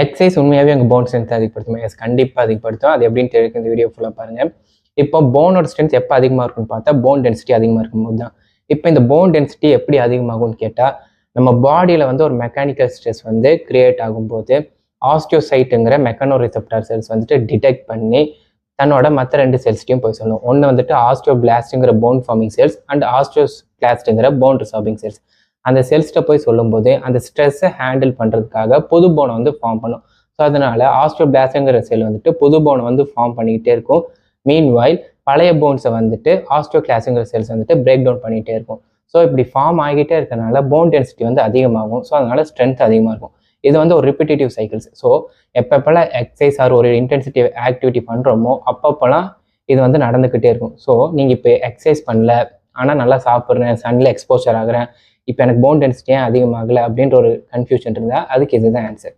Exercise உண்மையாகவே எங்கள் bone strength அதிகப்படுத்தும். எஸ், கண்டிப்பாக அதிகப்படுத்தும். அது எப்படின்னு தெரியும் இந்த வீடியோ ஃபுல்லாக பாருங்கள். இப்போ போனோட ஸ்ட்ரென்த் எப்போ அதிகமாக இருக்குன்னு பார்த்தா போன் டென்சிட்டி அதிகமாக இருக்கும்போது தான். இப்போ இந்த போன் டென்சிட்டி எப்படி அதிகமாகும்னு கேட்டால், நம்ம பாடியில் வந்து ஒரு மெக்கானிக்கல் ஸ்ட்ரெஸ் வந்து கிரியேட் ஆகும்போது ஆஸ்டியோசைட்டுங்கிற மெக்கானோ ரிசெப்டார் செல்ஸ் வந்துட்டு டிடெக்ட் பண்ணி தன்னோட மற்ற 2 செல்ஸ்ட்டையும் போய் சொல்லும். ஒன்று வந்துட்டு ஆஸ்டியோபிளாஸ்ட்டுங்கிற போன் ஃபார்மிங் செல்ஸ் அண்ட் ஆஸ்டியோகிளாஸ்ட்டுங்கிற போன் ரிசார்பிங் செல்ஸ். அந்த செல்ஸ்ட்டை போய் சொல்லும்போது அந்த ஸ்ட்ரெஸ்ஸை ஹேண்டில் பண்ணுறதுக்காக புது போனை வந்து ஃபார்ம் பண்ணும். ஸோ அதனால ஆஸ்டியோபிளாஸ்ட்டுங்கிற செல் வந்துட்டு புது போனை வந்து ஃபார்ம் பண்ணிக்கிட்டே இருக்கும். மீன்வைல் பழைய போன்ஸை வந்துட்டு ஆஸ்டியோகிளாஸ்ட்டுங்கிற செல்ஸ் வந்துட்டு பிரேக் டவுன் பண்ணிகிட்டே இருக்கும். ஸோ இப்படி ஃபார்ம் ஆகிட்டே இருக்கனால போன் டென்சிட்டி வந்து அதிகமாகும். ஸோ அதனால ஸ்ட்ரென்த் அதிகமாக இருக்கும். இது வந்து ஒரு ரிப்பிட்டேட்டிவ் சைக்கிள்ஸ். ஸோ எப்பப்பெல்லாம் எக்ஸசைஸ் ஆர் ஒரு இன்டென்சிட்டி ஆக்டிவிட்டி பண்ணுறோமோ அப்பப்போலாம் இது வந்து நடந்துக்கிட்டே இருக்கும். ஸோ நீங்கள் இப்போ எக்ஸசைஸ் பண்ணல, ஆனால் நல்லா சாப்பிட்றேன், சன்ல எக்ஸ்போஷர் ஆகிறேன், இப்போ எனக்கு போன் டென்சிட்டி ஏன் அதிகமாகலை அப்படின்ற ஒரு கன்ஃபியூஷன் இருந்தால் அதுக்கு இதுதான் ஆன்சர்.